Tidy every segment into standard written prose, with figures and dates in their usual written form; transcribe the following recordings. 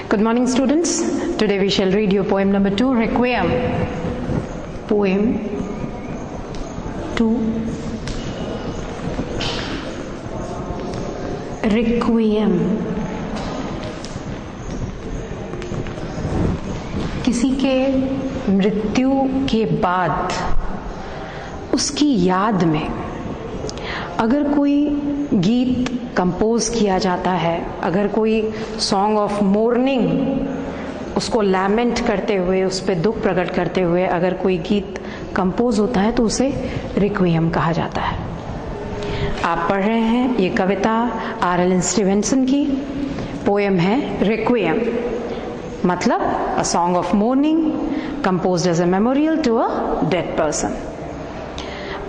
Good morning, students. Today we shall read your poem number 2, Requiem. Poem 2, Requiem. किसी के मृत्यु के बाद उसकी याद में अगर कोई गीत कंपोज किया जाता है, अगर कोई सॉन्ग ऑफ मोर्निंग उसको लैमेंट करते हुए, उस पर दुख प्रकट करते हुए अगर कोई गीत कंपोज होता है तो उसे रिक्विएम कहा जाता है। आप पढ़ रहे हैं ये कविता आर.एल. स्टीवेंसन की पोएम है रिक्विएम, मतलब a song of mourning composed as a memorial to a dead person.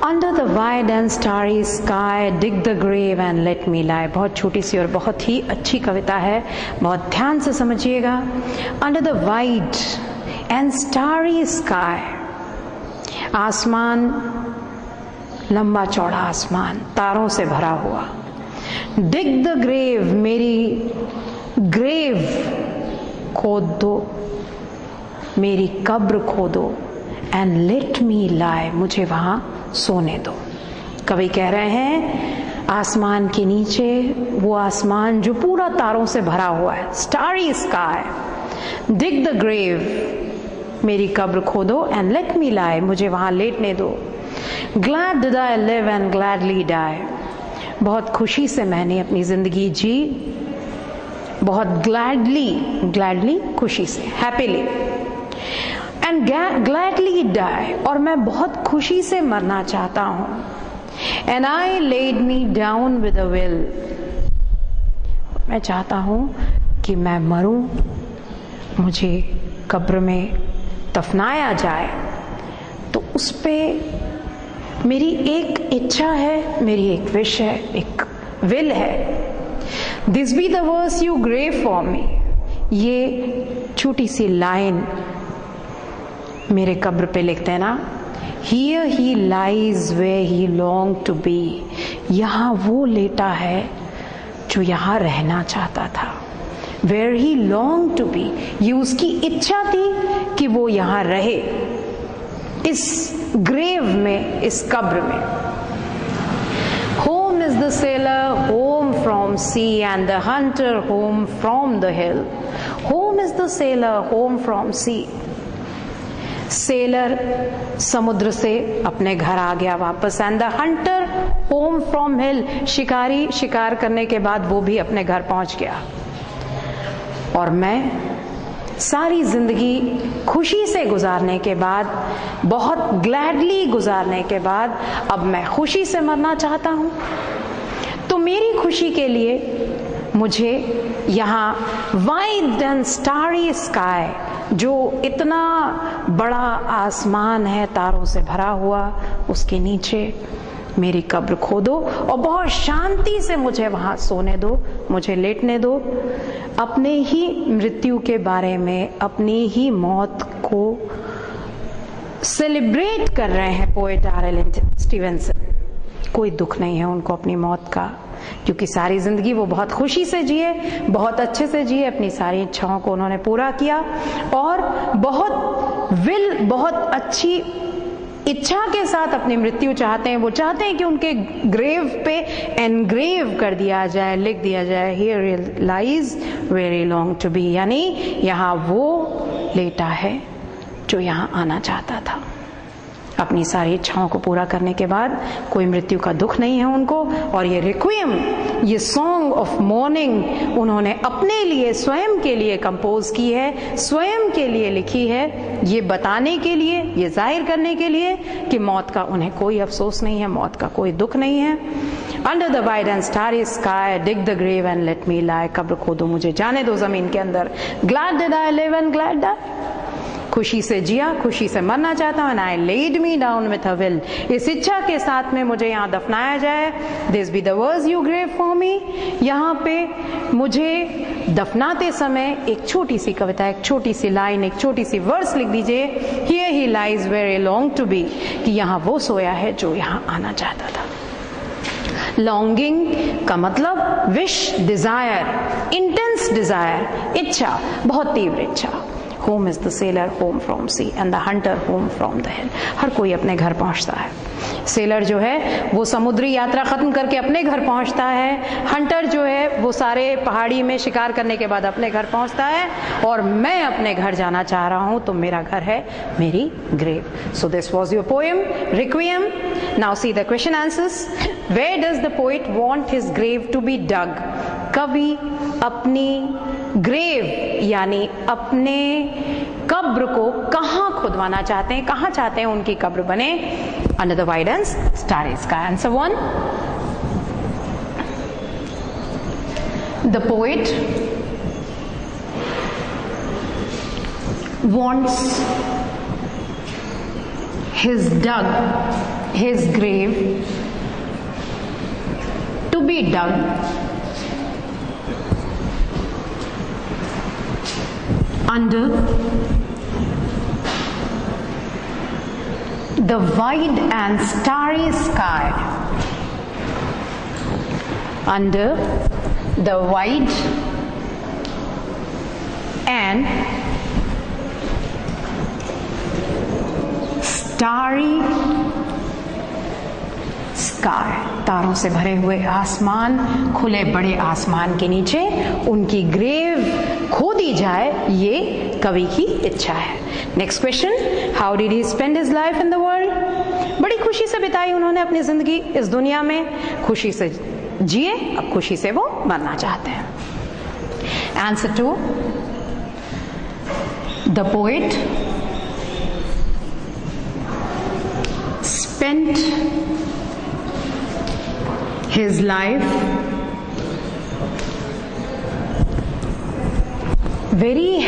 Under the wide and starry sky, dig the grave and let me lie. बहुत छोटी सी और बहुत ही अच्छी कविता है, बहुत ध्यान से समझिएगा। Under the wide and starry sky, आसमान, लंबा चौड़ा आसमान, तारों से भरा हुआ। Dig the grave, मेरी ग्रेव खोद दो, मेरी कब्र खोदो, and let me lie, मुझे वहां सोने दो। कवि कह रहे हैं आसमान के नीचे वो आसमान जो पूरा तारों से भरा हुआ है, starry sky, dig the grave, मेरी कब्र खोदो, एंड लेट मी लाई, मुझे वहां लेटने दो। Glad did I live and gladly die, बहुत खुशी से मैंने अपनी जिंदगी जी, बहुत ग्लैडली खुशी से, हैप्पीली, एंड ग्लैडली डाई, और मैं बहुत खुशी से मरना चाहता हूं। And I laid me down with a will, मैं चाहता हूं कि मैं मरूं, मुझे कब्र में दफनाया जाए। तो उस पे मेरी एक इच्छा है, मेरी एक विश है, एक विल है। This be the verse you grave for me, ये छोटी सी लाइन मेरे कब्र पे लिखते हैं ना, Here he lies where he longed to be, यहाँ वो लेटा है जो यहाँ रहना चाहता था। Where he longed to be, ये उसकी इच्छा थी कि वो यहाँ रहे, इस ग्रेव में, इस कब्र में। Home is the sailor, home from sea, and the hunter home from the hill. Home is the sailor, home from sea. Sailor समुद्र से अपने घर आ गया वापस, and the hunter home from hill, शिकारी शिकार करने के बाद वो भी अपने घर पहुंच गया। और मैं सारी जिंदगी खुशी से गुजारने के बाद, बहुत ग्लैडली गुजारने के बाद, अब मैं खुशी से मरना चाहता हूं। तो मेरी खुशी के लिए मुझे यहाँ वाइड एंड स्टारी स्काई, जो इतना बड़ा आसमान है तारों से भरा हुआ, उसके नीचे मेरी कब्र खोदो और बहुत शांति से मुझे वहां सोने दो, मुझे लेटने दो। अपने ही मृत्यु के बारे में, अपनी ही मौत को सेलिब्रेट कर रहे हैं पोएट आर.एल. स्टीवेंसन। कोई दुख नहीं है उनको अपनी मौत का, क्योंकि सारी जिंदगी वो बहुत खुशी से जिए, बहुत अच्छे से जिए, अपनी सारी इच्छाओं को उन्होंने पूरा किया और बहुत अच्छी इच्छा के साथ अपनी मृत्यु चाहते हैं। वो चाहते हैं कि उनके ग्रेव पे एनग्रेव कर दिया जाए, लिख दिया जाए, here lies very long to be, यानी यहाँ वो लेटा है जो यहाँ आना चाहता था। अपनी सारी इच्छाओं को पूरा करने के बाद कोई मृत्यु का दुख नहीं है उनको। और ये रिक्विएम, ये सॉन्ग ऑफ मॉर्निंग उन्होंने अपने लिए, स्वयं के लिए कंपोज की है, स्वयं के लिए लिखी है, ये बताने के लिए, ये जाहिर करने के लिए कि मौत का उन्हें कोई अफसोस नहीं है, मौत का कोई दुख नहीं है। Under the wide and starry sky, dig the grave and let me lie, कब्र खोदो, मुझे जाने दो जमीन के अंदर। Glad did I live and glad die, खुशी से जिया, खुशी से मरना चाहता हूं। I laid me down with a will, इस इच्छा के साथ में मुझे यहाँ दफनाया जाए। This be the verse you grave for me, यहाँ पे मुझे दफनाते समय एक छोटी सी कविता, एक छोटी सी लाइन, एक छोटी सी वर्स लिख दीजिए। Here he lies where I long to be, कि यहाँ वो सोया है जो यहाँ आना चाहता था। लॉन्गिंग का मतलब विश, डिजायर, इंटेंस डिजायर, इच्छा, बहुत तीव्र इच्छा। Home is the sailor home from sea and the hunter home from the hill. हर कोई अपने घर पहुंचता है। सेलर जो है वो समुद्री यात्रा खत्म करके अपने घर पहुंचता है, हंटर जो है वो सारे पहाड़ी में शिकार करने के बाद अपने घर पहुंचता है, और मैं अपने घर जाना चाह रहा हूं तो मेरा घर है मेरी grave. So this was your poem requiem. Now see the question answers. Where does the poet want his grave to be dug? कवि अपनी ग्रेव यानी अपने कब्र को कहां खुदवाना चाहते हैं, कहां चाहते हैं उनकी कब्र बने? Under the wide and starry sky. Answer 1। The poet wants his grave to be dug under the wide and starry sky. Under the wide and starry sky. तारों से भरे हुए आसमान, खुले बड़े आसमान के नीचे उनकी ग्रेव खोदी जाए, ये कवि की इच्छा है। Next question, how did he spend his life in the world? बड़ी खुशी से बिताई उन्होंने अपनी जिंदगी इस दुनिया में, खुशी से जिए, अब खुशी से वो मरना चाहते हैं। Answer 2, the poet spent his life very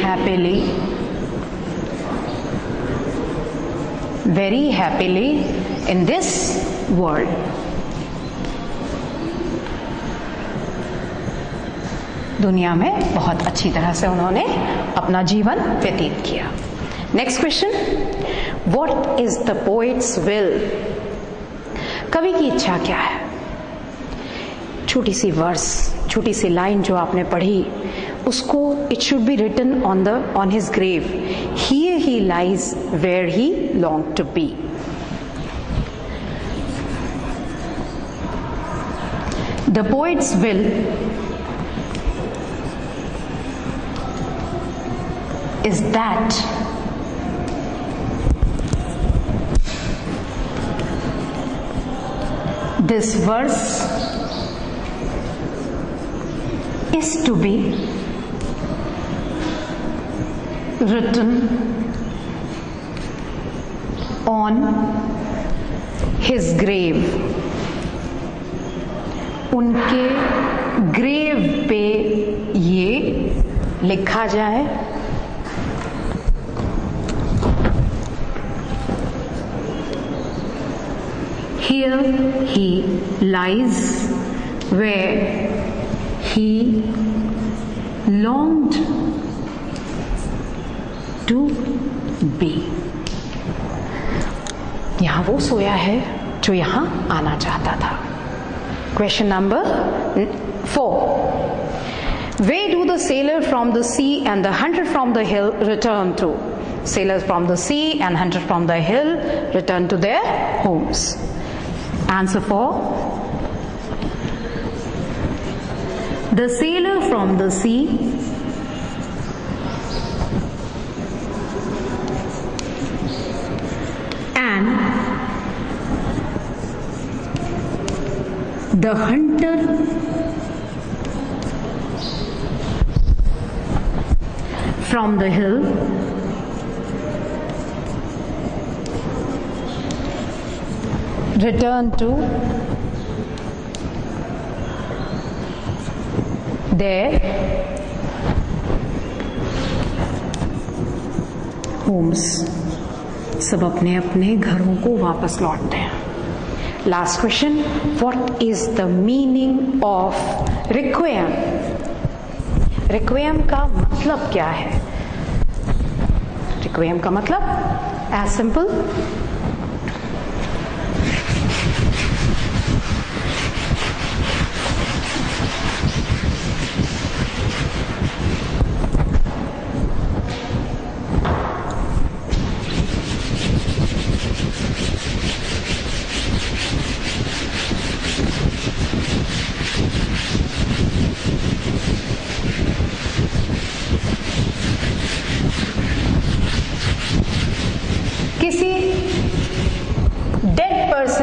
happily in this world. दुनिया में बहुत अच्छी तरह से उन्होंने अपना जीवन व्यतीत किया। Next question, what is the poet's will? कवि की इच्छा क्या है? छोटी सी वर्स, छोटी सी लाइन जो आपने पढ़ी, उसको it should be written on his grave, here he lies where he long to be. The poet's will is that this verse is to be written on his grave. उनके grave पे ये लिखा जाए, here he lies where he longed to be. यहां वो सोया है जो यहां आना चाहता था। Question number 4, where do the sailor from the sea and the hunter from the hill return to? Sailors from the sea and hunters from the hill return to their homes. Answer 4, the sailor from the sea and the hunter from the hill return to their homes. सब अपने अपने घरों को वापस लौटते हैं। Last question, what is the meaning of requiem? Requiem का मतलब क्या है? रिक्विएम का मतलब एज सिंपल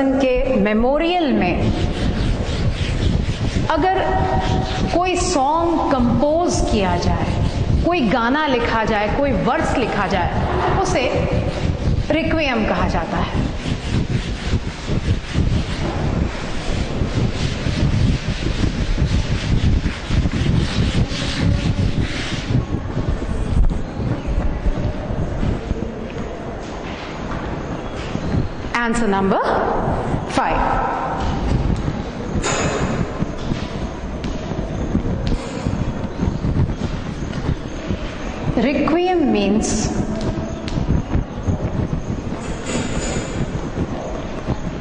पर्सन के मेमोरियल में अगर कोई सॉन्ग कंपोज किया जाए, कोई गाना लिखा जाए, कोई वर्स लिखा जाए, उसे रिक्वियम कहा जाता है। Answer number 5. Requiem means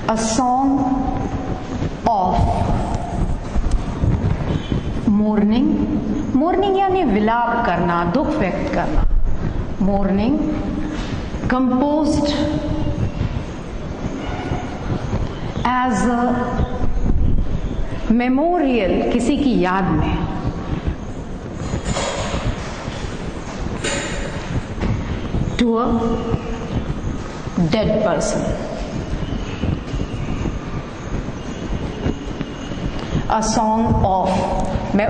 a song of mourning. mourning यानी विलाप करना, दुख व्यक्त करना। mourning composed as a memorial, किसी की याद में, to a dead person. A song of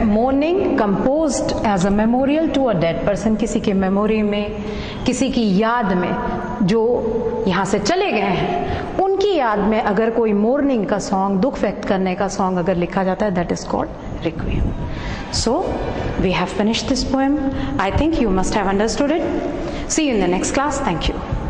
mourning composed as a memorial to a dead person, किसी के मेमोरी में, किसी की याद में जो यहाँ से चले गए हैं, उनकी याद में अगर कोई मोर्निंग का सॉन्ग, दुख व्यक्त करने का सॉन्ग अगर लिखा जाता है, that is called requiem. So we have finished this poem. I think you must have understood it. See you in the next class. Thank you.